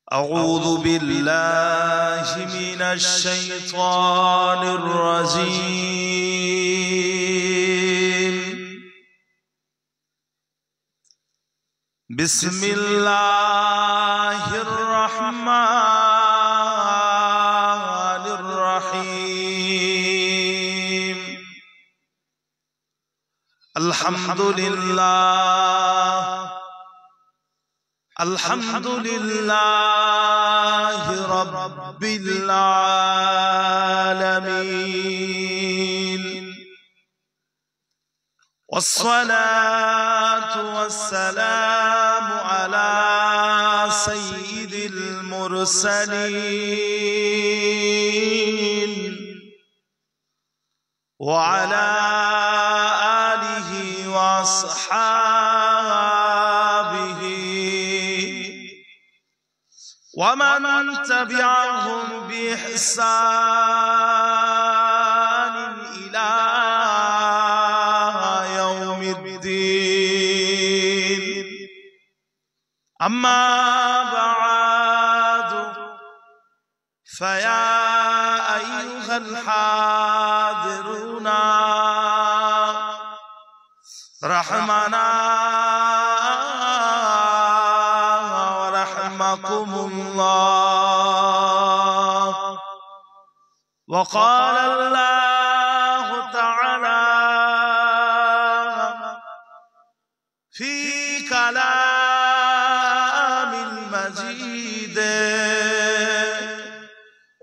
أعوذ بالله من الشيطان الرجيم بسم الله الرحمن الرحيم الحمد لله الحمد لله رب العالمين والصلاة والسلام على سيد المرسلين وعلى آله وأصحابه ومن تبعهم بإحسان إلى يوم الدين أما بعد فيا أيها الحاضرون رحمنا ورحمكم الله. وقال الله تعالى في كلام المجيد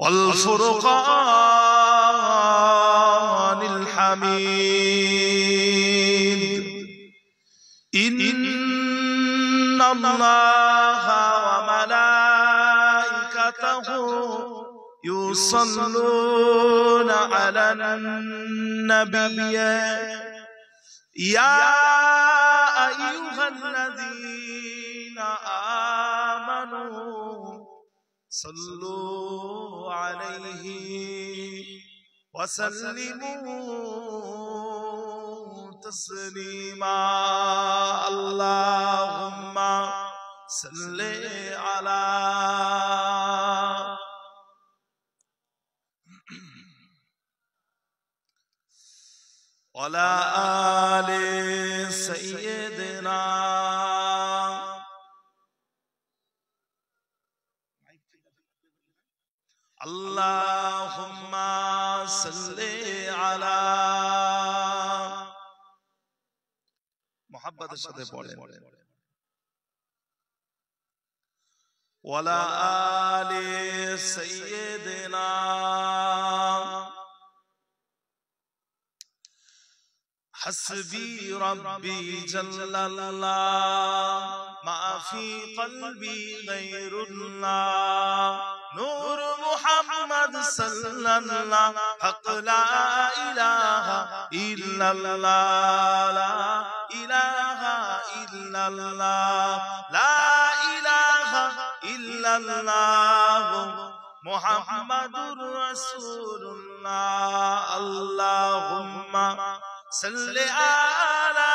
والفرقان الحميد إن الله وملائكته يصلون على النبي يا أيها الذين آمنوا صلوا عليه وسلموا تسليما. اللهم صل على وعلى آل سيدنا اللهم صل على محبت সাথে পড়েন وعلى آل سيدنا حسبي ربي جل الله ما في قلبي غير الله نور محمد صلى الله حق لا إله إلا الله لا إله إلا الله لا إله إلا الله محمد رسول الله. اللهم صل على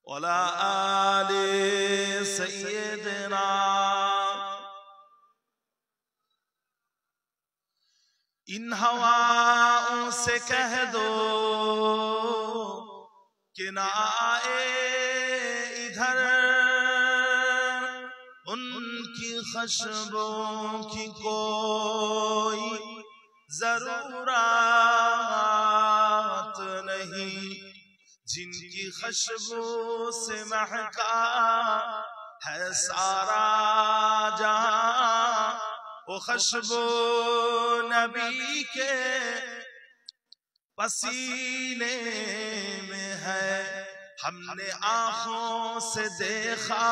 وعلى آل سيدنا इन हवाओं से कह दो कि ना आए इधर उनकी खुशबू की कोई जरूरत नहीं जिनकी खुशबू से महका है सारा जहां वो खुशबू नबी के पसीने में है. हमने आँखों से देखा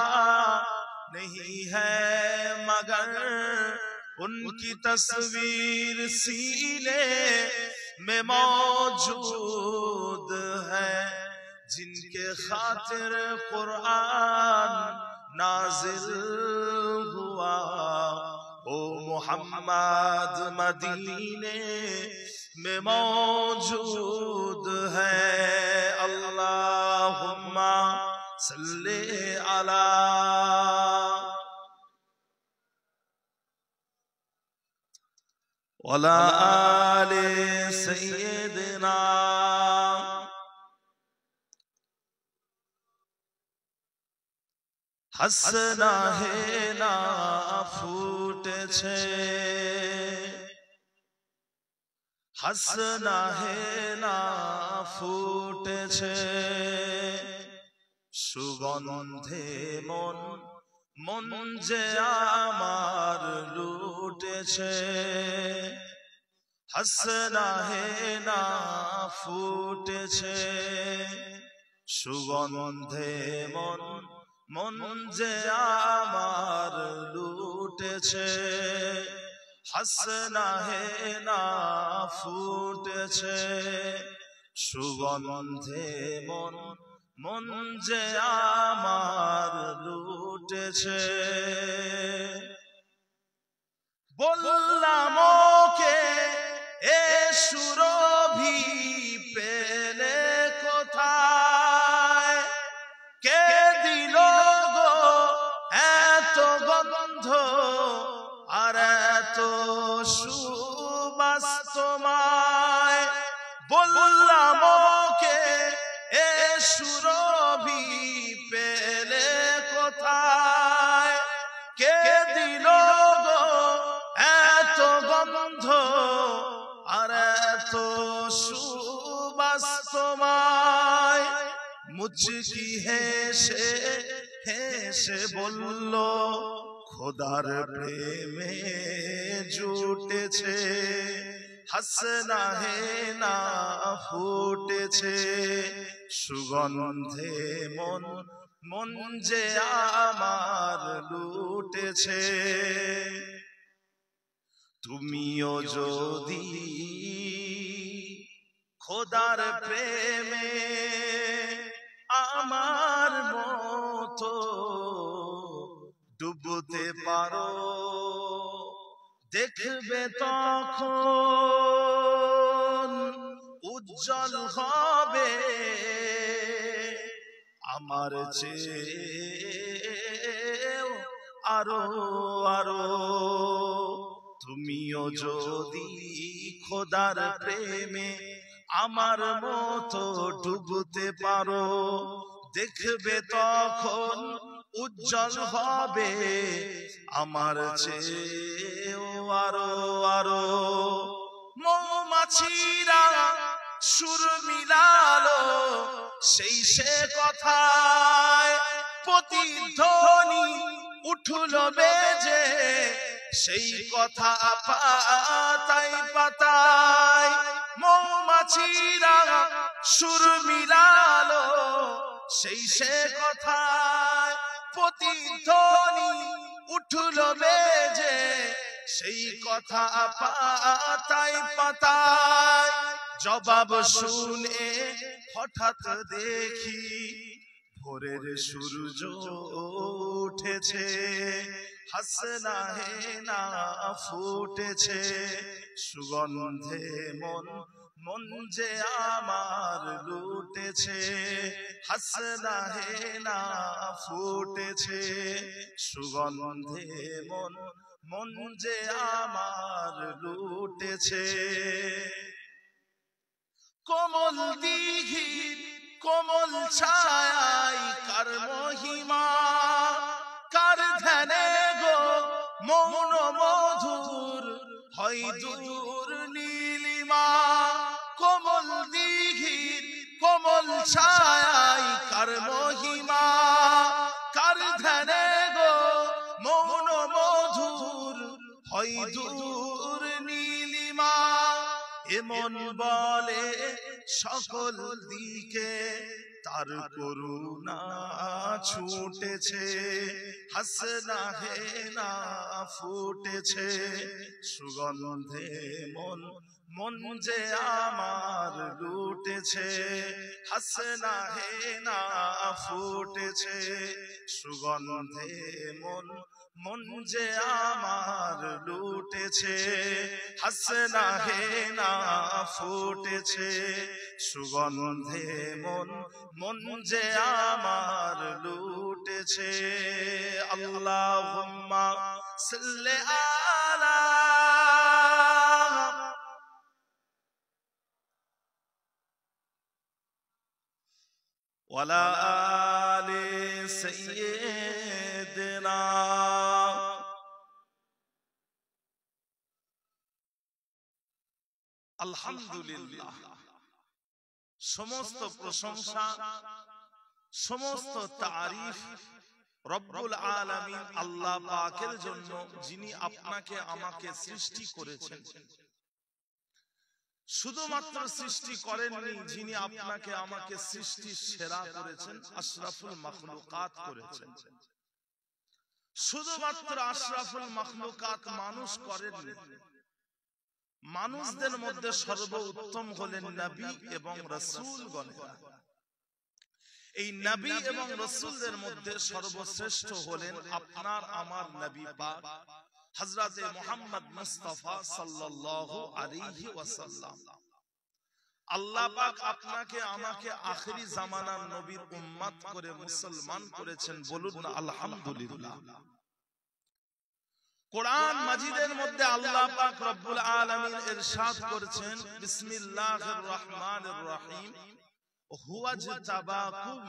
नहीं है मगर उनकी तस्वीर सीने में मौजूद है. जिनके खातिर कुरान नाजिल हुआ ओ मोहम्मद मदीने में मौजूद है. अल्लाहुम्मा सल्ले अला वला आले सय्यदना। हसना है ना फूटेছে, हसना है ना फूटेছে, सुगंधे मन मन जे आमार लुटेছে। हसना है ना फूटेছে, सुगंधे मन मन जे आमार लुटेছে। हसना है ना फूटेছে, सुगंधे मन मन जे आमार लुटेছে। बोललाम ओके ए सुरभि पेले कोथाय, के दिल गो एत गंध আর এত সুবাস তোমায়। বললাম ওকে এ সুরভি পেলে কোথায়, কে দিল গো এত গন্ধ আর এত সুবাস তোমায়। মুচকি হেসে হেসে বলল খোদার প্রেমে জুটেছে। হাসনা হে না ফুটেছে, সুগন্ধে মন মন যে আমার লুটেছে। তুমিও যদি খোদার প্রেমে আমার মতো ডুবতে পারো, দেখবে তখন উজ্জ্বল হবে আমার চেয়ে আরো আরো। তুমিও যদি খোদার প্রেমে আমার মতো ডুবতে পারো, দেখবে তখন উজ্জ্বল হবে আমার চেয়েও আরো আরো। মৌমাছিরা সুর মিলালো সেই সে কথায়, প্রতিধ্বনি উঠল বেজে সেই কথা পাতায় পাতায়। মৌমাছিরা সুর মিলালো সেই সে কথায়, প্রতিধ্বনি উঠল বেজে সেই কথা পাতায় পাতায়। জবাব শুনে হঠাৎ দেখি ভোরের সূর্য উঠেছে। হাসনা হে না ফুটেছে, সুগন্ধে মন মন যে আমার লুটেছে। হাসনা হে না ফুটেছে, সুগন্ধে মন মন যে আমার লুটেছে। কোমল দিঘির কোমল ছায়ায় কার মহিমা, কার ধ্যানে গো মৌন মধুর হয় দূর নীলিমা। কোমল দিঘির কোমল ছায়ায় কার মহিমা, কার ধ্যানে গো মৌন মধুর হয় দূর নীলিমা। এমন বলে সকল দিকে তার করুণা ছুটেছে। হাসনা হে না ফুটেছে, সুগন্ধে মন মন যে আমার লুটেছে। হাসনা হে না ফুটেছে, সুগন্ধে মন মন যে আমার লুটেছে, হাসনা হে না ফুটেছে সুগন্ধে মন, মন যে আমার লুটেছে। আল্লাহুম্মা সাল্লি আলা ওয়ালা আলি সাইয়্যিদিনা। আলহামদুলিল্লাহ, সমস্ত প্রশংসা, সমস্ত তারিফ রব্বুল আলামিন আল্লাহ পাকের জন্য, যিনি আপনাকে আমাকে সৃষ্টি করেছেন। শুধুমাত্র সৃষ্টি করেননি, যিনি আপনাকে আমাকে সৃষ্টি সেরা করেছেন, আশরাফুল মাখলুকাত করেছেন। শুধুমাত্র আশরাফুল মাখলুকাত মানুষ করেননি, মানুষদের মধ্যে সর্বোত্তম হলেন নবী এবং রাসূলগণেরা। এই নবী এবং রাসূলদের মধ্যে সর্বশ্রেষ্ঠ হলেন আপনার আমার নবী পাক হযরতে মুহাম্মদ মুস্তাফা সাল্লাল্লাহু আলাইহি ওয়াসাল্লাম। আল্লাহ পাক আপনাকে আমাকে আখেরি জামানার নবীর উম্মত করে মুসলমান করেছেন, বলুন না আলহামদুলিল্লাহ। কোরআন মাজিদের মধ্যে আল্লাহ পাক রব্বুল আলামিন ইরশাদ করেছেন, বিসমিল্লাহির রহমানির রহিম, হুয়াজতাবাকুম,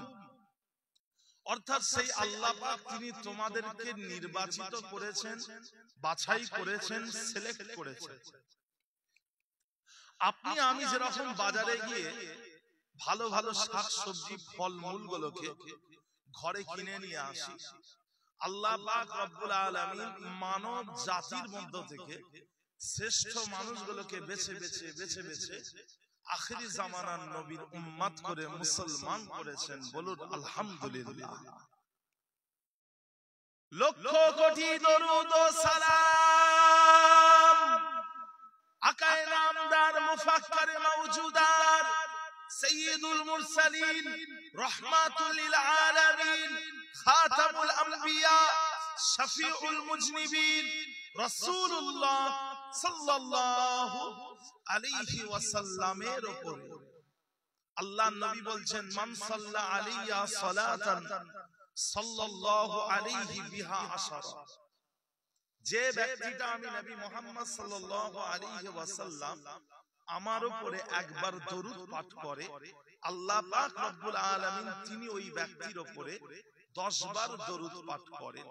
অর্থাৎ সেই আল্লাহ পাক তিনি তোমাদেরকে নির্বাচিত করেছেন, বাছাই করেছেন, সিলেক্ট করেছেন। আপনি আমি যেরকম বাজারে গিয়ে ভালো ভালো শাকসবজি ফলমূল গুলোকে ঘরে কিনে নিয়ে আসি, আল্লাহ পাক রব্বুল আলামিন মানব জাতির মধ্য থেকে শ্রেষ্ঠ মানুষগুলোকে বেছে বেছে বেছে বেছে আখেরি জামানার নবীর উম্মত করে মুসলমান করেছেন, বলুন আলহামদুলিল্লাহ। লক্ষ কোটি দরুদ ও সালাম আকায়ে নামদার মুফাক্কির মাওজুদার সাইয়্যিদুল মুরসালিন রাহমাতুল লিল আলামিন খাতামুল আম্বিয়া শাফিউল মুজনিবিন রাসূলুল্লাহ সাল্লাল্লাহু আলাইহি ওয়াসাল্লামের উপরে আল্লাহর নবী বলছেন, মান সাল্লা আলাইয়া সালাতান সাল্লাল্লাহু আলাইহি বিহা আশারা, যে ব্যক্তিটা আমি নবী মুহাম্মদ সাল্লাল্লাহু আলাইহি ওয়াসাল্লাম আমার উপরে একবার দরুদ পাঠ করে, আল্লাহ পাক রব্বুল আলামিন তিনি ওই ব্যক্তির উপরে 10 বার দরুদ পাঠ করেন।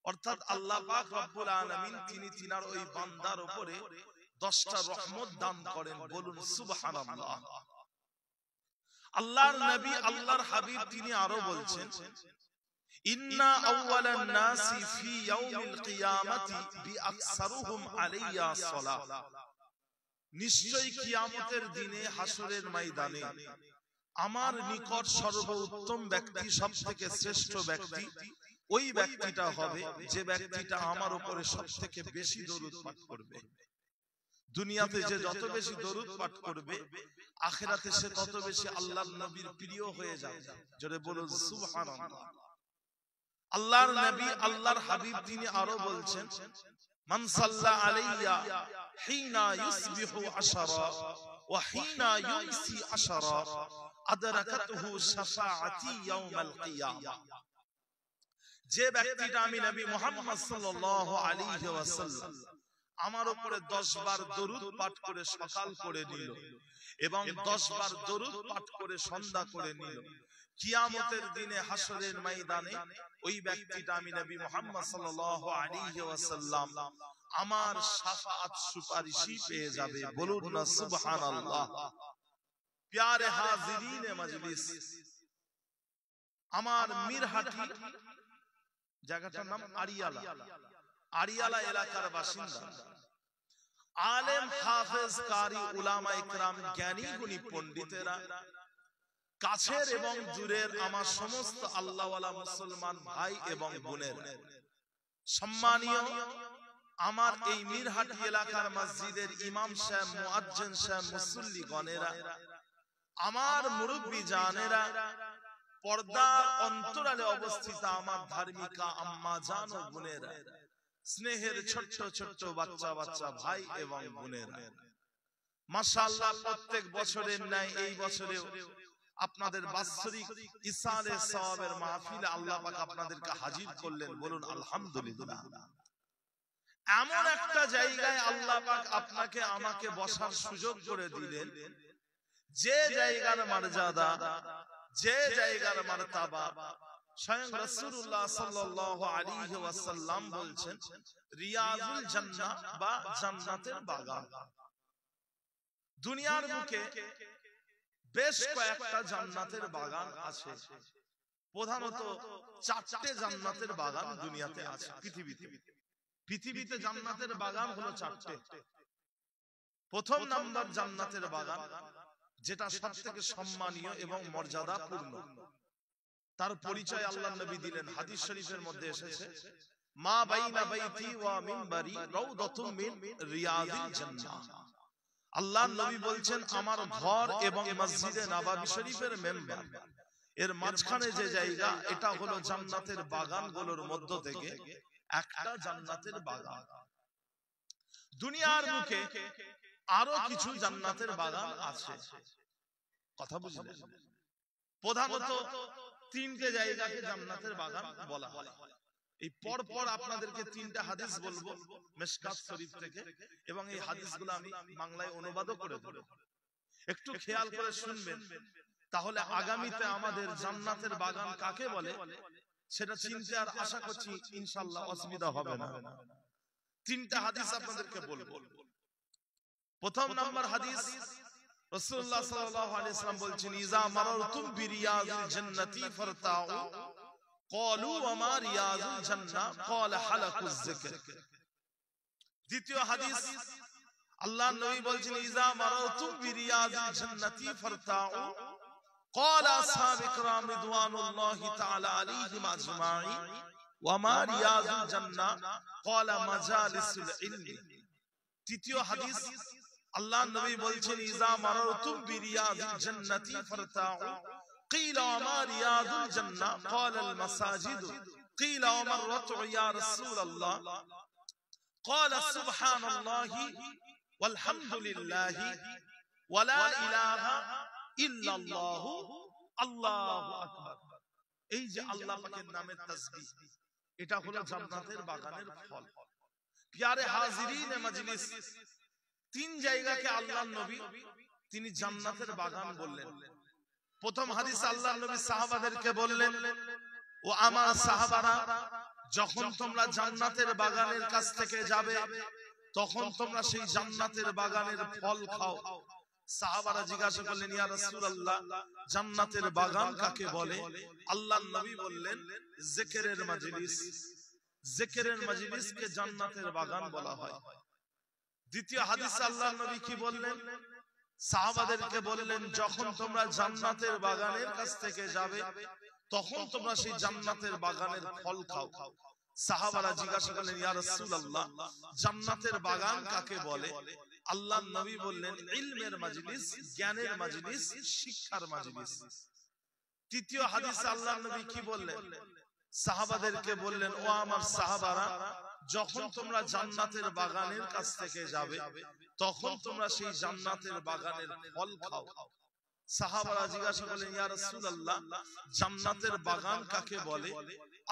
অর্থাৎ আল্লাহ পাক রব্বুল আলামিন তিনি তিনার ওই বান্দার উপরে 10টা রহমত দান করেন, বলুন সুবহানাল্লাহ। আল্লাহর নবী আল্লাহর হাবিব তিনি আরো বলছেন, ইন্না আউওয়ালান নাসি ফি ইয়াউমিল কিয়ামাতি বিআকসারুহুম আলাইয়া সালাহ, নিশ্চয়ই কিয়ামতের দিনে হাসরের ময়দানে আমার নিকট সর্বোত্তম ব্যক্তি, সবথেকে শ্রেষ্ঠ ব্যক্তি ওই ব্যক্তিটা হবে যে ব্যক্তিটা আমার উপরে সবথেকে বেশি দরুদ পাঠ করবে। দুনিয়াতে যে যত বেশি দরুদ পাঠ করবে, আখিরাতে সে তত বেশি আল্লাহর নবীর প্রিয় হয়ে যাবে, জোরে বলুন সুবহানাল্লাহ। আল্লাহর নবী আল্লাহর হাবিব তিনি আরো বলছেন, মান সাল্লা আলাইয়া হিনা ইউসবিহু আশারা ওয়া হিনা ইউমসি আশারা আদরাকাতহু শাফাআতি ইয়াউমাল কিয়ামা, যে ব্যক্তিটা আমি নবী মুহাম্মদ সাল্লাল্লাহু আলাইহি ওয়াসাল্লাম আমার উপরে 10 বার দরুদ পাঠ করে সকাল করে নিল এবং 10 বার দরুদ পাঠ করে সন্ধ্যা করে নিল, কিয়ামতের দিনে হাসরের ময়দানে ওই ব্যক্তিটা আমি নবী মুহাম্মদ সাল্লাল্লাহু আলাইহি ওয়াসাল্লাম আমার শাফাআত সুপারিশই পেয়ে যাবে, বলুন না সুবহানাল্লাহ। প্যারে হাজিরিনে মজলিস, আমার মিরহাটি জায়গাটার নাম আড়িয়ালা, আড়িয়ালা এলাকার বাসিন্দা আলেম হাফেজ কারি উলামা ইকরাম জ্ঞানী গুণী পণ্ডিতেরা, কাছের এবং দূরের আমার সমস্ত আল্লাহওয়ালা মুসলমান ভাই এবং বোনের, সম্মানীয় আমার এই মিরহাটি এলাকার মসজিদের ইমাম সাহেব, মুয়াজ্জিন সাহেব, মুসল্লি গণেরা, আমার মুরব্বি জানেরা, পর্দার অন্তরালে অবস্থিত আমার ধার্মিকা আম্মা জান ও বোনেরা, স্নেহের ছোট্ট ছোট্ট বাচ্চা বাচ্চা ভাই এবং বোনেরা, মাশাআল্লাহ প্রত্যেক বছরের ন্যায় এই বছরেও আপনাদের বাৎসরিক ইসালে সওয়াবের মাহফিলে আল্লাহ পাক আপনাদেরকে হাজির করলেন। বলুন আলহামদুলিল্লাহ। এমন একটা জায়গায় আল্লাহ পাক আপনাকে আমাকে বসার সুযোগ করে দিলেন, যে জায়গার মর্যাদা, যে জায়গার মারতাবা স্বয়ং রাসূলুল্লাহ সাল্লাল্লাহু আলাইহি ওয়াসাল্লাম বলছেন রিয়াজুল জান্নাহ বা জান্নাতের বাগান। দুনিয়ার বুকে বেশ কয়েকটা জান্নাতের বাগান আছে, প্রধানত 4টে জান্নাতের বাগান দুনিয়াতে আছে। পৃথিবীতে জান্নাতের বাগান হলো 4টে। প্রথম নাম্বার জান্নাতের বাগান, যেটা সবথেকে সম্মানীয় এবং মর্যাদাপূর্ণ, তার পরিচয় আল্লাহর নবী দিলেন। হাদিস শরীফের মধ্যে এসেছে, মা বাইনা বাইতি ওয়া মিনবারি রাউদাতুম মিন রিয়াদিল জান্নাহ। আল্লাহর নবী বলছেন, আমার ঘর এবং মসজিদে নববী শরীফের মেম্বার এর মাঝখানে যে জায়গা, এটা হলো জান্নাতের বাগানগুলোর মধ্য থেকে একটা জান্নাতের বাগান। দুনিয়ার বুকে আরো কিছু জান্নাতের বাগান আছে, কথা বুঝলেন? প্রধানত 3টে জায়গাকে জান্নাতের বাগান বলা হয়। এই পরপর আপনাদেরকে 3টা হাদিস বলবো মিশকাত শরীফ থেকে, এবং এই হাদিসগুলো আমি বাংলায় অনুবাদও করে দেব। একটু খেয়াল করে শুনবেন, তাহলে আগামীতে আমাদের জান্নাতের বাগান কাকে বলে সেটা চিনতে আর আশা করছি ইনশাআল্লাহ অসুবিধা হবে না। 3টা হাদিস আপনাদেরকে বলবো। প্রথম নাম্বার হাদিস, রাসূলুল্লাহ সাল্লাল্লাহু আলাইহি ওয়াসাল্লাম বলছেন, ইজা মারারতুম বিরিয়াজিল জান্নাতি ফারতাউ ক্বালু ওয়া মা রিয়াজুল জান্নাহ ক্বালা হালাকুজ যিকর। দ্বিতীয় হাদিস, আল্লাহর নবী বলছেন, ইজা মারারতুম বিরিয়াজিল জান্নাতি ফারতাউ ক্বালা আসহাবে কিরাম রিদওয়ানুল্লাহি তাআলা আলাইহিম আজমাইন ওয়া মা রিয়াজুল জান্নাহ ক্বালা মাজালিসুল ইলম। তৃতীয় হাদিস, আল্লাহর নবী বলছেন, ইজা মারারতুম বিরিয়াজিল জান্নাতি ফারতাউ ক্বিলা ওয়া মা রিয়াজুল জান্নাহ ক্বালা আল মাসাজিদ ক্বিলা ওয়া মাররাতু ইয়া রাসূলুল্লাহ ক্বালা সুবহানাল্লাহি ওয়াল হামদুলিল্লাহি ওয়া লা ইলাহা ইল্লাল্লাহু আল্লাহু আকবার। এই যে আল্লাহ পাকের নামের তাসবিহ, এটা হলো জান্নাতের বাগানের ফল। প্যারে হাজিরিনে মজলিস, 3 জায়গাকে আল্লাহর নবী তিনি জান্নাতের বাগান বললেন। প্রথম হাদিস, আল্লাহর নবী সাহাবাদেরকে বললেন, ও আমার সাহাবারা, যখন তোমরা জান্নাতের বাগানের কাছ থেকে যাবে, তখন তোমরা সেই জান্নাতের বাগানের ফল খাও। সাহাবারা জিজ্ঞাসা করলেন, ইয়া রাসূলুল্লাহ, জান্নাতের বাগান কাকে বলে? আল্লাহর নবী বললেন, জিকিরের মজলিস। জিকিরের মজলিসকে জান্নাতের বাগান বলা হয়। দ্বিতীয় হাদিসে আল্লাহর নবী কি বললেন? সাহাবাদেরকে বললেন, যখন তোমরা জান্নাতের বাগানের কাছ থেকে যাবে, তখন তোমরা সেই জান্নাতের বাগানের ফল খাও। সাহাবারা জিজ্ঞাসা করলেন, ইয়া রাসূলুল্লাহ, জান্নাতের বাগান কাকে বলে? আল্লাহর নবী বললেন, ইলমের মজলিস, জ্ঞানের মজলিস, শিক্ষার মজলিস। তৃতীয় হাদিসে আল্লাহর নবী কি বললেন? সাহাবাদেরকে বললেন, ও আমার সাহাবারা, যখন তোমরা জান্নাতের বাগানের কাছ থেকে যাবে, তখন তোমরা সেই জান্নাতের বাগানের ফল খাও। সাহাবারা জিজ্ঞাসা করলেন, ইয়া রাসূলুল্লাহ, জান্নাতের বাগান কাকে বলে?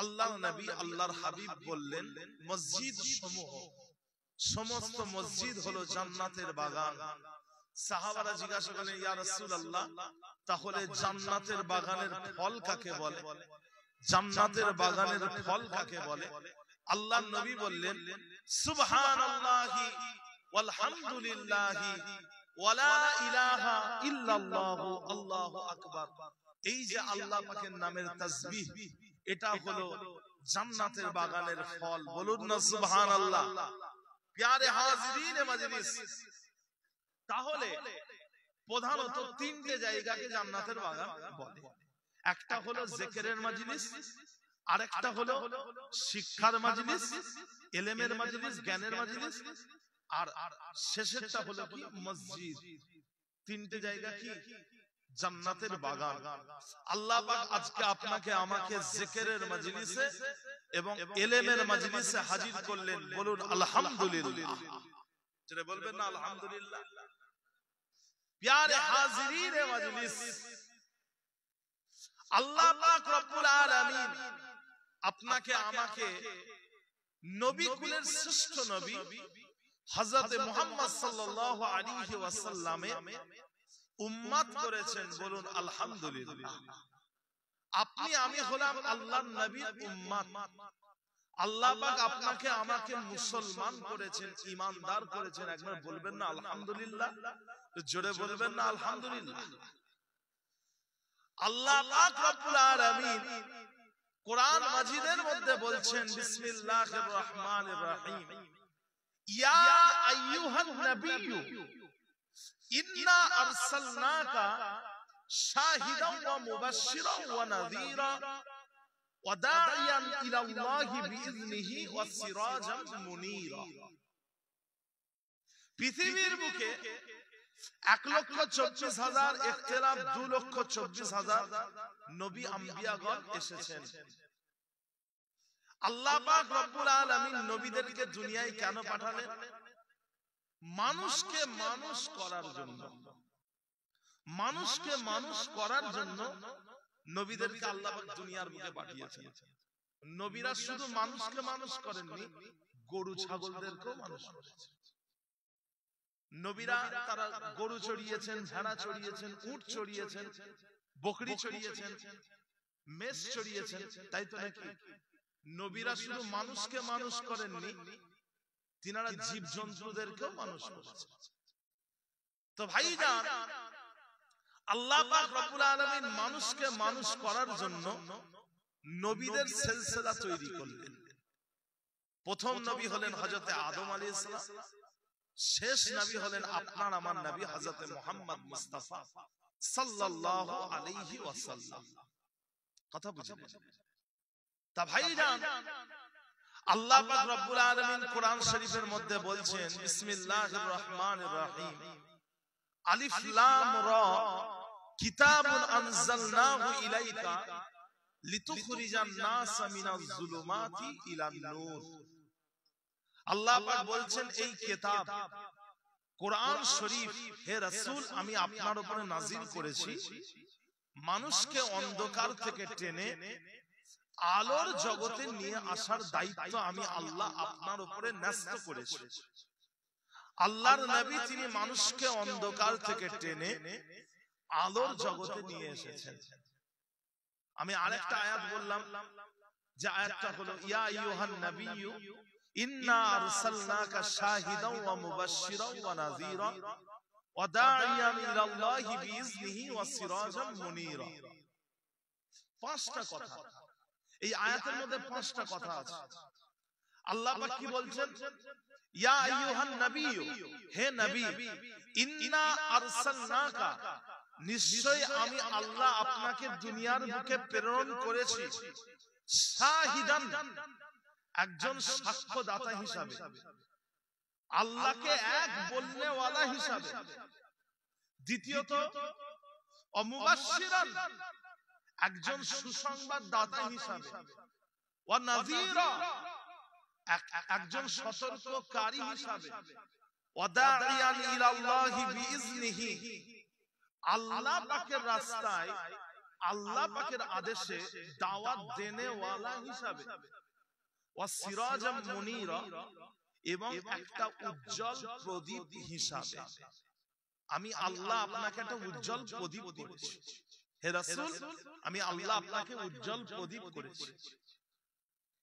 আল্লাহর নবী, আল্লাহর হাবিব বললেন, মসজিদ সমূহ, সমস্ত মসজিদ হলো জান্নাতের বাগান। সাহাবারা জিজ্ঞাসা করলেন, ইয়া রাসূলুল্লাহ, তাহলে জান্নাতের বাগানের ফল কাকে বলে? জান্নাতের বাগানের ফল কাকে বলে? আল্লাহর নবী বললেন, সুবহানাল্লাহি ওয়াল হামদুলিল্লাহি ওয়া লা ইলাহা ইল্লাল্লাহু আল্লাহু আকবার। এই যে আল্লাহ পাকের নামের তাসবিহ, এটা হলো জান্নাতের বাগানের ফল। বলুন না সুবহানাল্লাহ। প্যারে হাজিরিনে মজলিস, তাহলে প্রধানত 3টে জায়গাকে জান্নাতের বাগান বলে। একটা হলো জিকিরের মজলিস, আরেকটা হলো শিক্ষার মজলিস, ইলমের মজলিস, জ্ঞানের মজলিস, আর শেষেরটা হলো কি? মসজিদ। 3টে জায়গা কি? জান্নাতের বাগান। আল্লাহ পাক আজকে আপনাকে আমাকে জিকিরের মজলিসে এবং ইলমের মজলিসে হাজির করলেন, বলুন আলহামদুলিল্লাহ। যেটা বলবেন না আলহামদুলিল্লাহ। প্যারে হাজিরিন মজলিস, আল্লাহ পাক রব্বুল আলামিন আপনাকে আমাকে নবী কুলের শ্রেষ্ঠ নবী হযরত মুহাম্মদ সাল্লাল্লাহু আলাইহি ওয়াসাল্লামের উম্মত করেছেন, বলুন আলহামদুলিল্লাহ। আপনি আমি হলাম আল্লাহর নবীর উম্মত। আল্লাহ পাক আপনাকে আমাকে মুসলমান করেছেন, ঈমানদার করেছেন। একবার বলবেন না আলহামদুলিল্লাহ? জোরে বলবেন না আলহামদুলিল্লাহ? আল্লাহ পাক রব্বুল আলামিন কোরআন মাজিদের মধ্যে বলছেন, বিসমিল্লাহির রহমানির রহিম, ইয়া আইয়ুহান নাবিয়্যু ইন্না আরসালনাকা শাহিদান ওয়া মুবাশশিরান ওয়া নাযীরা ওয়া দাঈয়ান ইলাল্লাহি বিইذনিহি ওয়া সিরাজাম মুনীরা। পৃথিবীর বুকে 1,24,000 ইখতিলাফ 2,24,000 নবী আম্বিয়াগণ এসেছেন। আল্লাহ পাক রব্বুল আলামিন নবীদেরকে দুনিয়ায় কেন পাঠালেন? মানুষকে মানুষ করার জন্য। মানুষকে মানুষ করার জন্য নবীদেরকে আল্লাহ পাক দুনিয়ার বুকে পাঠিয়েছেন। নবীরা শুধু মানুষকে মানুষ করেননি, গরু ছাগলদেরকেও মানুষ করেছেন। নবীরা তারা গরু চড়িয়েছেন, ভেড়া চড়িয়েছেন, উট চড়িয়েছেন, বকরি চড়িয়েছেন, মেষ চড়িয়েছেন, তাই তো নাকি? নবীরা শুধু মানুষকে মানুষ করেননি, তিনারা জীব জন্তুদেরকেও মানুষ করেছেন। তো ভাইজান, আল্লাহ পাক রব্বুল আলামিন মানুষকে মানুষ করার জন্য নবীদের সিলসিলা তৈরি করলেন। প্রথম নবী হলেন হযরত আদম আলাইহিস সালাম, শেষ নবী হলেন আপনার আমার নবী হযরত মুহাম্মদ মুস্তাফা সাল্লাল্লাহু আলাইহি ওয়াসাল্লাম। কথা বুঝলেন? তা ভাইজান, আল্লাহ পাক রব্বুল আলামিন কোরআন শরীফের মধ্যে বলছেন, বিসমিল্লাহির রহমানির রহিম, আলিফ লাম রা কিতাবুন আনজালনাহু ইলাইকা লিতুখরিজান নাস মিনাজ যুলুমাতি ইলান নূর। আল্লাহ পাক বলছেন, এই কিতাব কোরআন শরীফ, হে রাসূল, আমি আপনার উপরে নাজিল করেছি মানুষকে অন্ধকার থেকে টেনে আলোর জগতে নিয়ে আসার দায়িত্ব আমি আল্লাহ আপনার উপরে ন্যস্ত করেছি। আল্লাহর নবী তিনি মানুষকে অন্ধকার থেকে টেনে আলোর জগতে নিয়ে এসেছেন। আমি আরেকটা আয়াত বললাম, যে আয়াতটা হলো, ইয়া আইয়ুহান নাবিয়্যু ইন্না আরসালনাকা শাহিদান ওয়া মুবাশশিরান ওয়া নাযীরা ওয়া দাঈয়ান ইলাল্লাহি বিইذনিহি ওয়া সিরাজাম মুনীরা। পাঁচটা কথা এই আয়াতের মধ্যে, পাঁচটা কথা আছে। আল্লাহ পাক কি বলছেন? ইয়া আইয়ুহান নাবিয়্যু, হে নবী, ইন্না আরসালনাকা, নিশ্চয় আমি আল্লাহ আপনাকে দুনিয়ার বুকে প্রেরণ করেছি, শাহিদান, একজন সাক্ষ্যদাতা হিসাবে, আল্লাহকে এক বলনেওয়ালা হিসাবে। দ্বিতীয়ত, মুবাশশিরান, একজন সুসংবাদ দাতা হিসাবে, ওয়া নাযীরা, একজন সতর্ককারী হিসাবে, ওয়া দাঈয়ান ইলাল্লাহি বিইذনিহি, আল্লাহ পাকের রাস্তায় আল্লাহ পাকের আদেশে দাওয়াত দেনেওয়ালা হিসাবে, ওয়া সিরাজাম মুনীরা, এবং একটা উজ্জ্বল প্রদীপ হিসাবে। আমি আল্লাহ আপনাকে একটা উজ্জ্বল প্রদীপ করেছি। হে রাসূল, আমি আল্লাহ আপনাকে উজ্জ্বল প্রদীপ করেছি।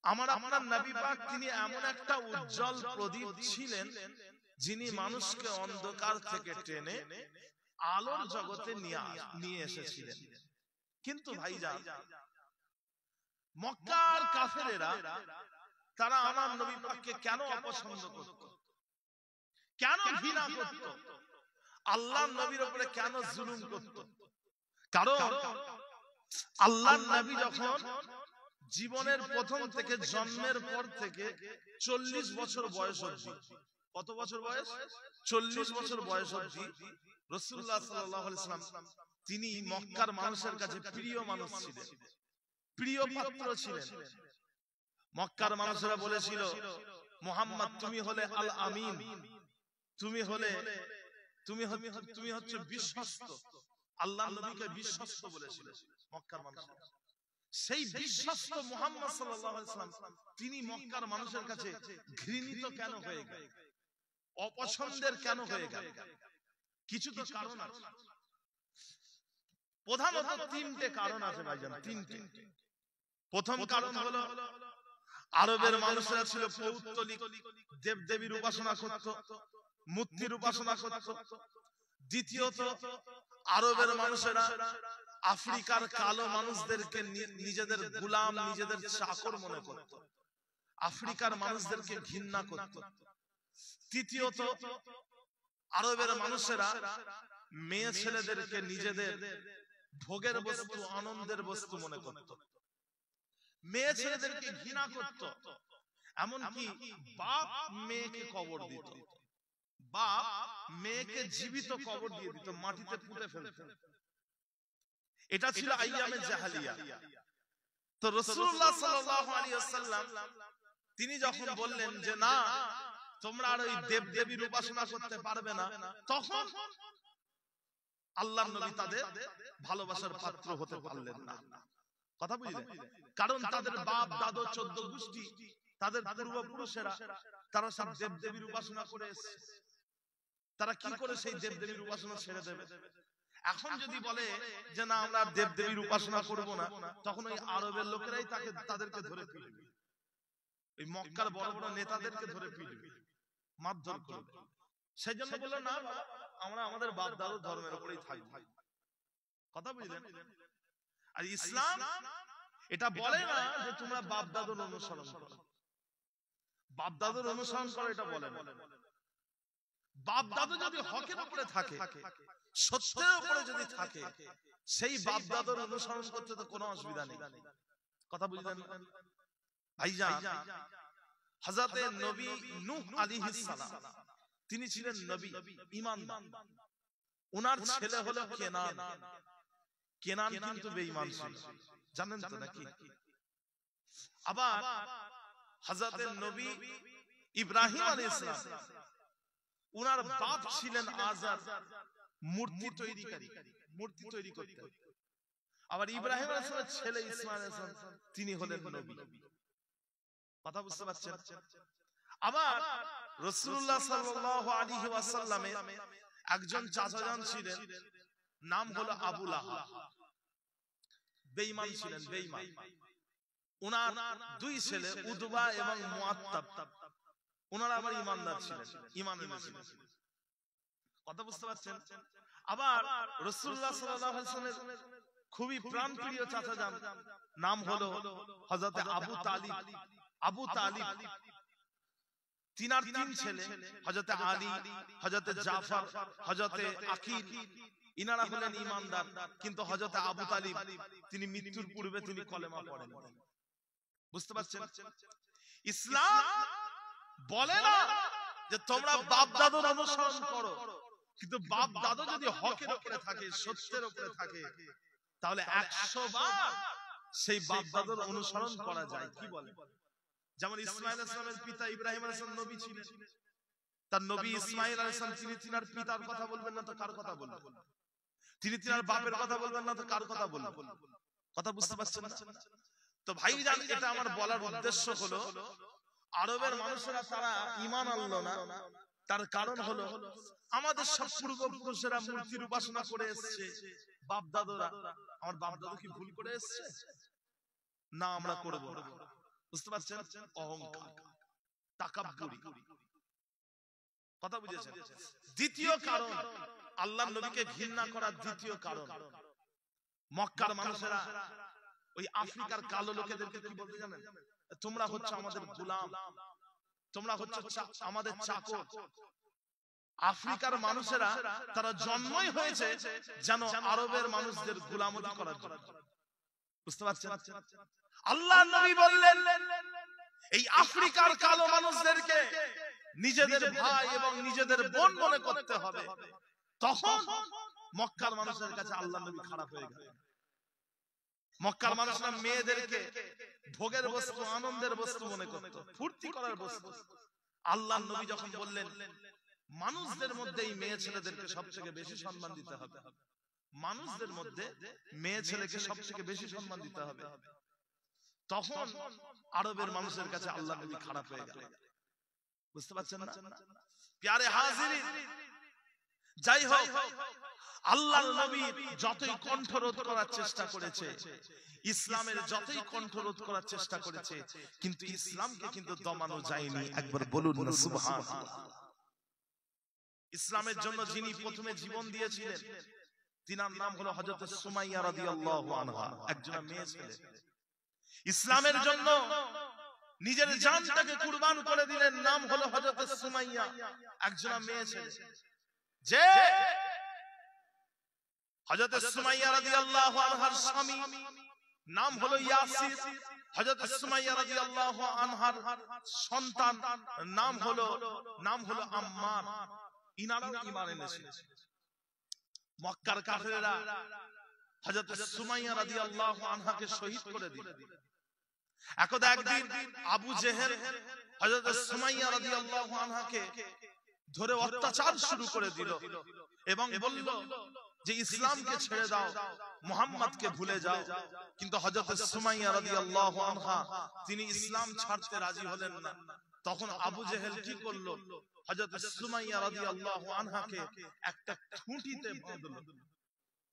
আমার আপনার নবী পাক তিনি এমন একটা উজ্জ্বল প্রদীপ ছিলেন, যিনি মানুষকে অন্ধকার থেকে টেনে আলোর জগতে নিয়ে এসেছিলেন। কিন্তু ভাইজান, মক্কার কাফেরেরা তারা আমার নবী পাককে কেন অপছন্দ করত, কেন ঘৃণা করত, আল্লাহর নবীর উপরে কেন জুলুম করত? কারণ আল্লাহর নবী যখন জীবনের প্রথম থেকে, জন্মের পর থেকে 40 বছর বয়স অবধি, কত বছর বয়স? 40 বছর বয়স অবধি রাসূলুল্লাহ সাল্লাল্লাহু আলাইহি ওয়াসাল্লাম তিনি মক্কার মানুষের কাছে প্রিয় মানুষ ছিলেন, প্রিয় পাত্র ছিলেন। মক্কার মানুষেরা বলেছিল, মুহাম্মদ তুমি হলে আল আমিন, তুমি হচ্ছে বিশ্বস্ত। আল্লাহর নবীকে বিশ্বস্ত বলেছিল মক্কার মানুষেরা। সেই বিশ্বস্ত মুহাম্মদ সাল্লাল্লাহু আলাইহি ওয়াসাল্লাম তিনি মক্কার মানুষের কাছে ঘৃণিত কেন হয়ে গেলেন, অপছন্দের কেন হয়ে গেলেন? কিছু তো কারণ আছে, প্রধানত তিনটে কারণ আছে ভাইজান, তিনটে। প্রথম কারণ হলো আরবের মানুষেরা ছিল পৌত্তলিক, দেবদেবীর উপাসনা করত, মূর্তির উপাসনা করত। দ্বিতীয়ত আরবের মানুষেরা আফ্রিকার কালো মানুষদেরকে নিজেদের গোলাম, নিজেদের চাকর মনে করত, আফ্রিকার মানুষদেরকে ঘৃণা করত। তৃতীয়ত আরবের মানুষেরা মেয়ে ছেলেদেরকে নিজেদের ভোগের বস্তু, আনন্দের বস্তু মনে করত, মেয়ে ছেলেদেরকে ঘৃণা করত। এমনকি বাপ মেয়েকে কবর দিত, বাপ মেয়েকে জীবিত কবর দিয়ে দিত, মাটিতে পুঁতে ফেলত। এটা ছিল আইয়ামে জাহেলিয়া। তো রাসূলুল্লাহ সাল্লাল্লাহু আলাইহি ওয়াসাল্লাম তিনি যখন বললেন যে না, তোমরা আর ওই দেবদেবীর উপাসনা করতে পারবে না, তখন আল্লাহর নবী তাদের ভালোবাসার পাত্র হতে পারলেন না। কথা বুঝলেন? কারণ তাদের বাপ দাদু 14 গোষ্ঠী, তাদের পূর্বপুরুষেরা তারা সব দেবদেবীর উপাসনা করে এসেছে। তারা কি করে সেই দেবদেবীর উপাসনা ছেড়ে দেবে? এখন যদি বলে যে না আমরা দেবদেবীর উপাসনা করব না, তখন ওই আরবের লোকেরাই তাদেরকে ধরে পিটবে, ওই মক্কার বড় বড় নেতাদেরকে ধরে পিটবে, মারধর করবে। সেই জন্য বললো না, আমরা আমাদের বাপ দাদুর ধর্মের উপরেই থাকবো। কথা বুঝলেন? আর ইসলাম এটা বলে না যে তোমরা বাপ দাদুর অনুসরণ করো, বাপ দাদুর অনুসরণ করো এটা বলে না। বাপ দাদু যদি হকের উপরে থাকে, সত্যের উপরে যদি থাকে, সেই বাপ দাদুর অনুসরণ করতে তো কোনো অসুবিধা নেই। কথা বুঝলেন ভাইজান? হযরতে নবী নূহ আলাইহিস সালাম তিনি ছিলেন নবী, ঈমানদার। ওনার ছেলে হলো কেনান। কেনান কিন্তু বেঈমান ছিল, জানেন তো নাকি? আবার হযরতে নবী ইব্রাহিম আলাইহিস সালাম, ওনার বাপ ছিলেন আজার, মূর্তি তৈরিকারী, মূর্তি তৈরি করতেন। আবার ইব্রাহিম আলাইহিস সালামের ছেলে ইসমাঈল আলাইহিস সালাম তিনি হলেন নবী। কথা বুঝতে পারছেন? আবার রাসূলুল্লাহ সাল্লাল্লাহু আলাইহি ওয়াসাল্লামের একজন চাচাজান ছিলেন, নাম হলো আবু লাহাব। বেঈমান ছিলেন, বেঈমান। ওনার দুই ছেলে উতবা এবং মুআত্তাব, ওনারা আবার ঈমানদার ছিলেন, ঈমান এনেছিলেন। কথা বুঝতে পারছেন? আবার রাসূলুল্লাহ সাল্লাল্লাহু আলাইহি ওয়াসাল্লামের খুবই প্রাণপ্রিয় চাচাজান নাম হলো হযরতে আবু তালিব। আবু তালিব তিনার তিন ছেলে, হযরতে আলী, হযরতে জাফর, হযরতে আকিল, ইনারা হলেন ঈমানদার। কিন্তু হযরতে আবু তালিব তিনি মৃত্যুর পূর্বে তিনি কলেমা পড়েন। বুঝতে পারছেন? ইসলাম বলে না যে তোমরা বাপ দাদুর অনুসরণ করো, কিন্তু বাপ দাদু যদি হকের উপরে থাকে, সত্যের উপরে থাকে, তাহলে 100 বার সেই বাপ দাদুর অনুসরণ করা যায়। কি বলে? যেমন ইসমাঈল আলাইহিস সালামের পিতা ইব্রাহিম আলাইহিস সালাম নবী ছিলেন, তার নবী ইসমাঈল আলাইহিস সালাম তিনি তিনার পিতার কথা বলবেন না তো কার কথা বলবেন? তিনি তিনার বাপের কথা বলবেন না তো কার কথা বলবেন? কথা বুঝতে পারছেন না? তো ভাইজান, এটা আমার বলার উদ্দেশ্য হলো আরবের মানুষেরা তারা ঈমান আনলো না, তার কারণ হলো আমাদের সব পূর্বপুরুষেরা মূর্তির উপাসনা করে এসেছে, বাপ দাদুরা। আমার বাপ দাদু কি ভুল করে এসেছে? না, আমরা করব না। বুঝতে পারছেন? অহংকার, তাকাব্বুরি। কথা বুঝেছেন? দ্বিতীয় কারণ, আল্লাহর নবীকে ঘৃণা করার দ্বিতীয় কারণ, মক্কার মানুষেরা ওই আফ্রিকার কালো লোকেদেরকে কি বলতে জানেন? তোমরা হচ্ছে আমাদের গোলাম, তোমরা হচ্ছে আমাদের চাকর। আফ্রিকার মানুষেরা তারা জন্মই হয়েছে যেন আরবের মানুষদের গোলামতি করার জন্য। বুঝতে পারছেন? আল্লাহর নবী বললেন এই আফ্রিকার কালো মানুষদেরকে নিজেদের ভাই এবং নিজেদের বোন মনে করতে হবে। তখন মক্কার মানুষের কাছে আল্লাহর নবী খারাপ হয়ে গেল। মক্কার মানুষরা মেয়েদেরকে ভোগের বস্তু, আনন্দের বস্তু মনে করত, ফুর্তি করার বস্তু। আল্লাহর নবী যখন বললেন মানুষদের মধ্যে এই মেয়ে ছেলেদেরকে সবথেকে বেশি সম্মান দিতে হবে, মানুষদের মধ্যে মেয়ে ছেলেকে সবথেকে বেশি সম্মান দিতে হবে, তখন আরবের মানুষের কাছে আল্লাহর নবী খারাপ হয়ে গেল। বুঝতে পারছেন না? প্যারে হাজিরিন, যাই হোক, আল্লাহর নবী যতই কণ্ঠরোধ করার চেষ্টা করেছে, ইসলামের যতই কণ্ঠরোধ করার চেষ্টা করেছে, কিন্তু ইসলামকে কিন্তু দমানো যায়নি। একবার বলুন না সুবহানাল্লাহ। ইসলামের জন্য যিনি প্রথমে জীবন দিয়েছিলেন, তিনার নাম হলো হযরত সুমাইয়া রাদিয়াল্লাহু আনহা, একজন মেয়ে ছেলে। ইসলামের জন্য নিজের জানটাকে কুরবান করে দিলেন, নাম হলো হযরত সুমাইয়া, একজন মেয়ে ছেলে। যে হযরত সুমাইয়া রাদিয়াল্লাহু আনহার স্বামী নাম হলো ইয়াসির, হযরত সুমাইয়া রাদিয়াল্লাহু আনহার সন্তান নাম হলো আম্মার। ইনারাও ঈমান এনেছিলেন। মক্কার কাফেররা হযরত সুমাইয়া রাদিয়াল্লাহু আনহাকে শহীদ করে দিল। একদা একদিন আবু জেহেল হযরত সুমাইয়া রাদিয়াল্লাহু আনহাকে ধরে অত্যাচার শুরু করে দিল এবং বলল যে ইসলামকে ছেড়ে দাও, মুহাম্মদকে ভুলে যাও। কিন্তু হযরত সুমাইয়া রাদিয়াল্লাহু আনহা তিনি ইসলাম ছাড়তে রাজি হলেন না। তখন আবু জেহেল কি করলো? হযরত সুমাইয়া রাদিয়াল্লাহু আনহাকে একটা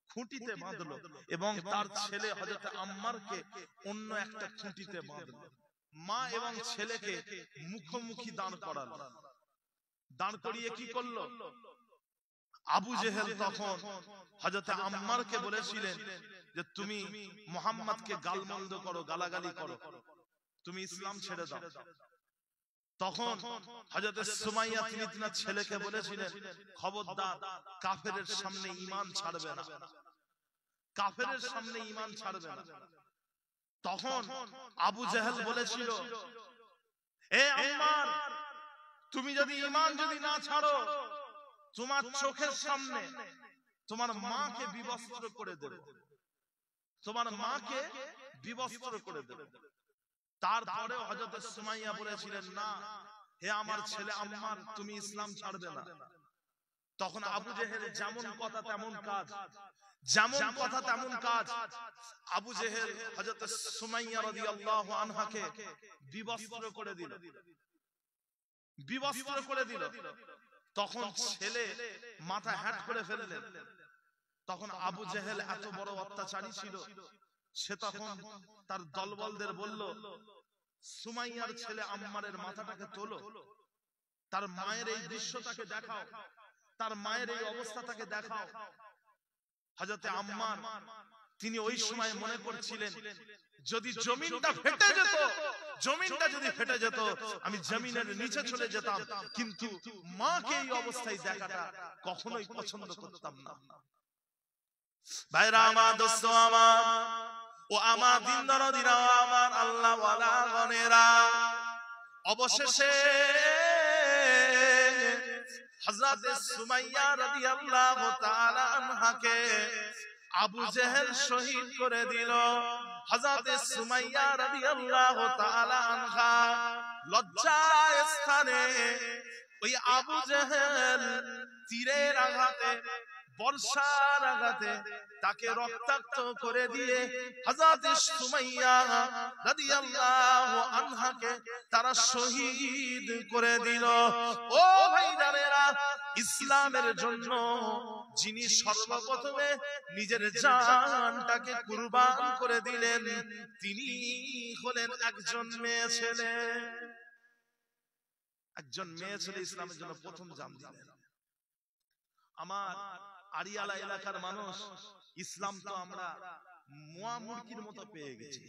খুঁটিতে বাঁধলো এবং তার ছেলে হযরত আম্মারকে অন্য একটা খুঁটিতে বাঁধলো। মা এবং ছেলেকে মুখোমুখি দাঁড় করালো। দাঁড় করিয়ে কি করলো? আবু জেহেল তখন হযরত আম্মারকে বলেছিলেন যে তুমি মুহাম্মদকে গালমন্দ করো, গালাগালি করো, তুমি ইসলাম ছেড়ে দাও। তখন হযরত সুমাইয়া তিনি তার ছেলেকে বলেছিলেন, খবরদার কাফেরের সামনে ঈমান ছাড়বে না, কাফেরের সামনে ঈমান ছাড়বে না। তখন আবু জেহেল বলেছিল, এ আম্মার, তুমি যদি ঈমান না ছাড়ো, তোমার চোখের সামনে তোমার মাকে বিবস্ত্র করে দেব, তোমার মাকে বিবস্ত্র করে দেব। তারপরেও হযরত সুমাইয়া বলেছিলেন, না হে আমার ছেলে আম্মার, তুমি ইসলাম ছাড়বে না। তখন আবু জেহেল যেমন কথা তেমন কাজ, যেমন কথা তেমন কাজ। আবু জেহেল হযরত সুমাইয়া রাদিয়াল্লাহু আনহাকে বিবস্ত্র করে দিল, বিবস্ত্র করে দিল। তখন ছেলে মাথা হ্যাট করে ফেললেন। তখন আবু জেহেল এত বড় অত্যাচারী ছিল, সে তখন তার দলবলদের বলল, সুমাইয়ার ছেলে আম্মারের মাথাটাকে তোলো, তার মায়ের এই দৃশ্যটাকে দেখাও, তার মায়ের এই অবস্থাটাকে দেখাও। হযরত আম্মার তিনি ওই সময় মনে করছিলেন, যদি জমিনটা ফেটে যেত, জমিনটা যদি ফেটে যেত, আমি জমিনের নিচে চলে যেতাম, কিন্তু মাকে এই অবস্থায় দেখাটা কখনোই পছন্দ করতাম না। ভাইরা আমার, দোস্ত আমার, ও আমার দিনদারীরা, আমার আল্লাহ ওয়ালা গনেরা, অবশেষে হযরত সুমাইয়া রাদিয়াল্লাহু তাআলা আনহাকে আবু জেহেল শহীদ করে দিল। হযরত সুমাইয়া রাদিয়াল্লাহু তাআলা আনহা লজ্জার স্থানে ওই আবু জেহেল তীরের আঘাতে, বর্ষার আঘাতে তাকে রক্তাক্ত করে দিয়ে হযরত সুমাইয়া রাদিয়াল্লাহু আনহাকে তারা শহীদ করে দিল। ও ভাইজানেরা, ইসলামের জন্য যিনি সর্বপ্রথমে নিজের জানটাকে কুরবান করে দিলেন, তিনি হলেন একজন মেয়ে ছেলে। একজন মেয়ে ছেলে ইসলামের জন্য প্রথম জান দিলেন। আমার আড়িয়ালা এলাকার মানুষ, ইসলাম তো আমরা মুয়া মুরগির মতো পেয়ে গেছি।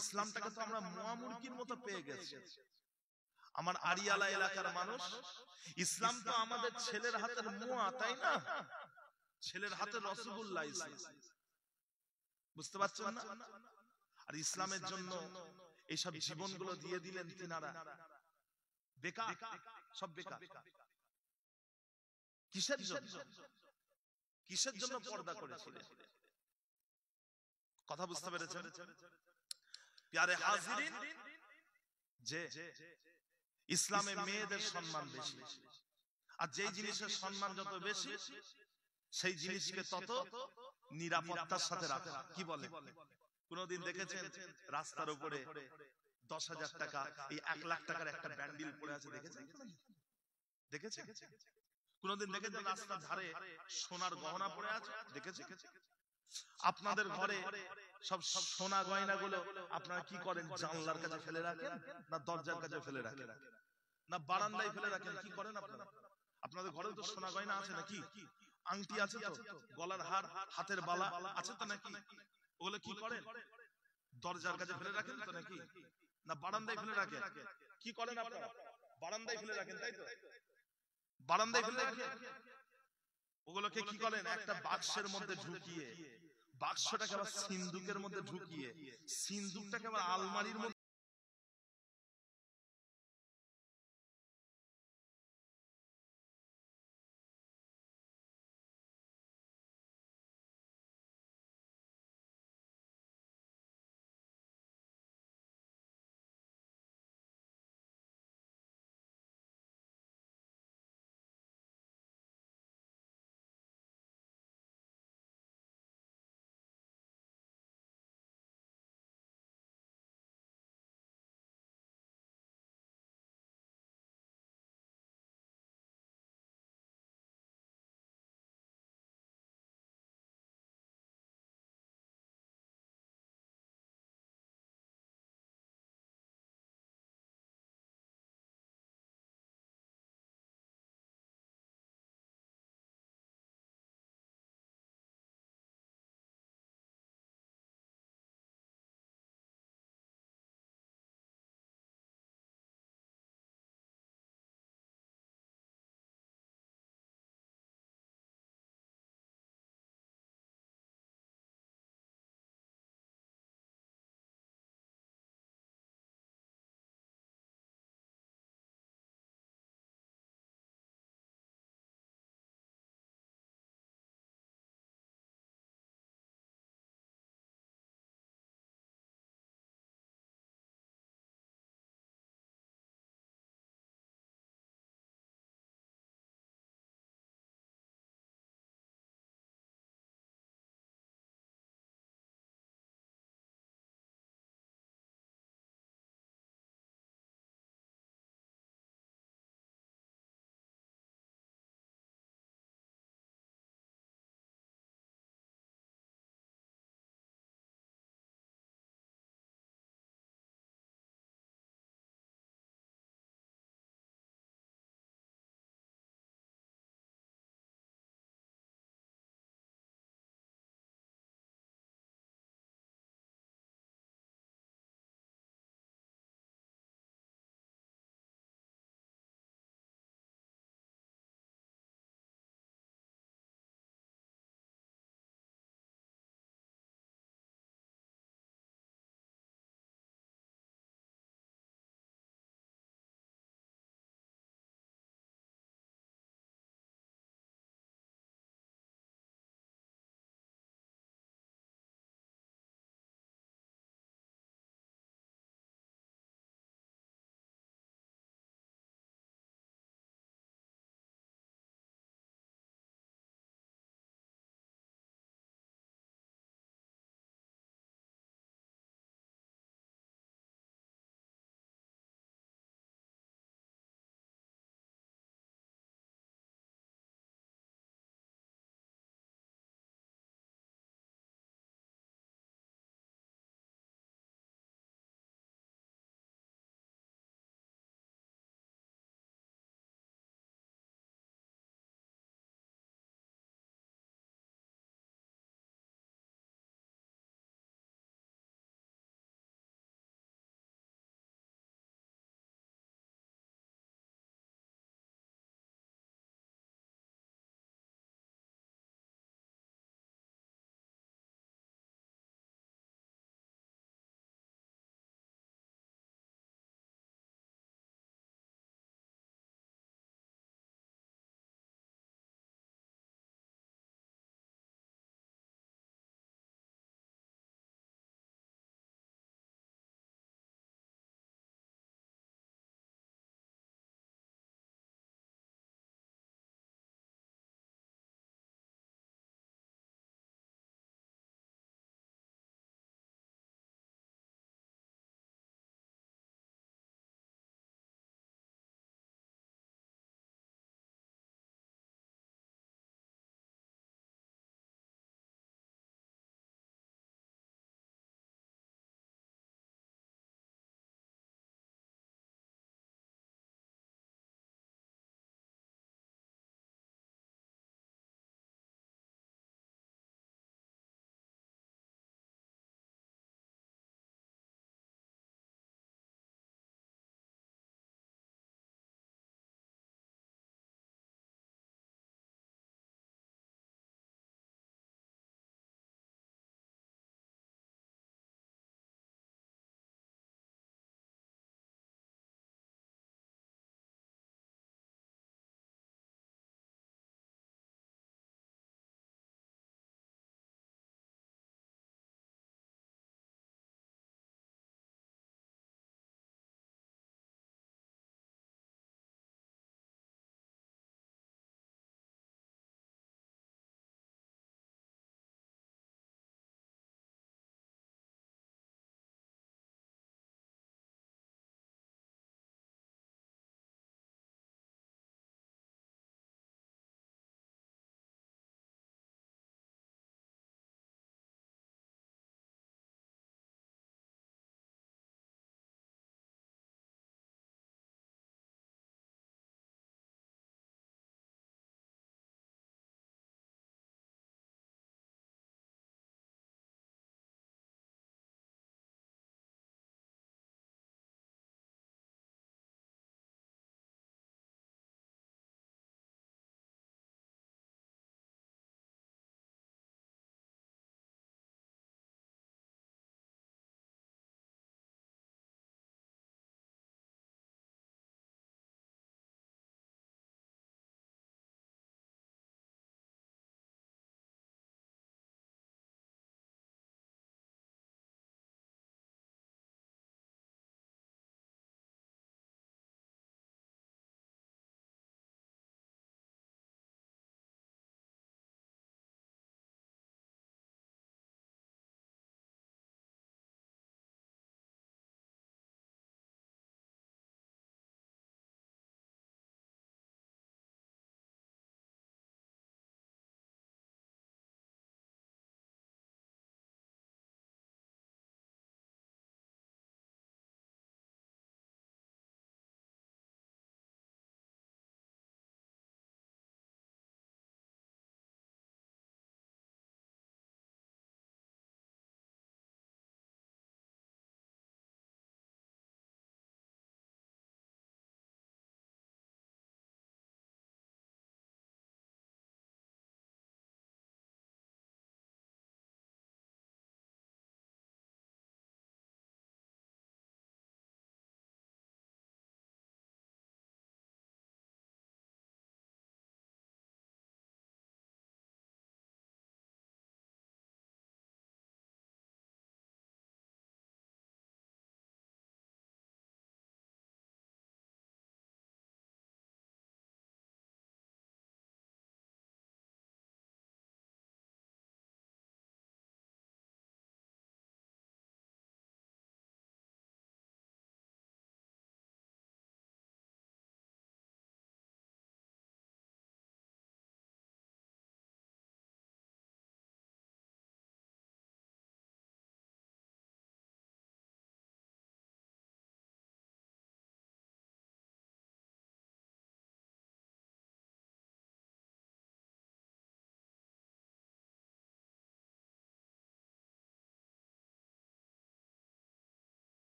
ইসলামটাকে তো আমরা মুয়া মুরগির মতো পেয়ে গেছি। আমার আড়িয়ালা এলাকার মানুষ, ইসলাম তো আমাদের ছেলের হাতের মুয়া, তাই না? ছেলের হাতের রসগোল্লা ইসলাম। বুঝতে পারছেন না? আর ইসলামের জন্য এইসব জীবনগুলো দিয়ে দিলেন তিনারা, বেকার, সব বেকার। কিসের জন্য? কিসের জন্য পর্দা করেছিলেন? কথা বুঝতে পেরেছেন? প্যারে হাজিরিন, যে ইসলামে মেয়েদের সম্মান বেশি, আর যেই জিনিসের সম্মান যত বেশি সেই জিনিসকে তত নিরাপত্তার সাথে রাখা। কি বলে? কোনদিন দেখেছেন রাস্তার উপরে 10,000 টাকা, এই 1 লাখ টাকার একটা ব্যান্ডিল পড়ে আছে? দেখেছেন? দেখেছেন? কোনদিন দেখেছেন রাস্তার ধারে সোনার গহনা পড়ে আছে? দেখেছেন? আপনাদের ঘরে সব সোনা গয়না গুলো আপনারা কি করেন? জানলার কাছে ফেলে রাখেন, না দরজার কাছে ফেলে রাখেন, না বারান্দায় ফেলে রাখেন? কি করেন আপনারা? আপনাদের ঘরে তো সোনা গয়না আছে নাকি? আংটি আছে তো, গলার হার, হাতের বালা আছে তো নাকি? ওগুলো কি করেন? দরজার কাছে ফেলে রাখেন তো নাকি? না বারান্দায় ফেলে রাখেন? কি করেন আপনারা? বারান্দায় ফেলে রাখেন, তাই তো? বারান্দায় ফেলে রাখেন। ওগুলোকে কি করেন? একটা বাক্সের মধ্যে ঢুকিয়ে, বাক্সটাকে আবার সিন্দুকের মধ্যে ঢুকিয়ে, সিন্দুকটাকে আবার আলমারির মধ্যে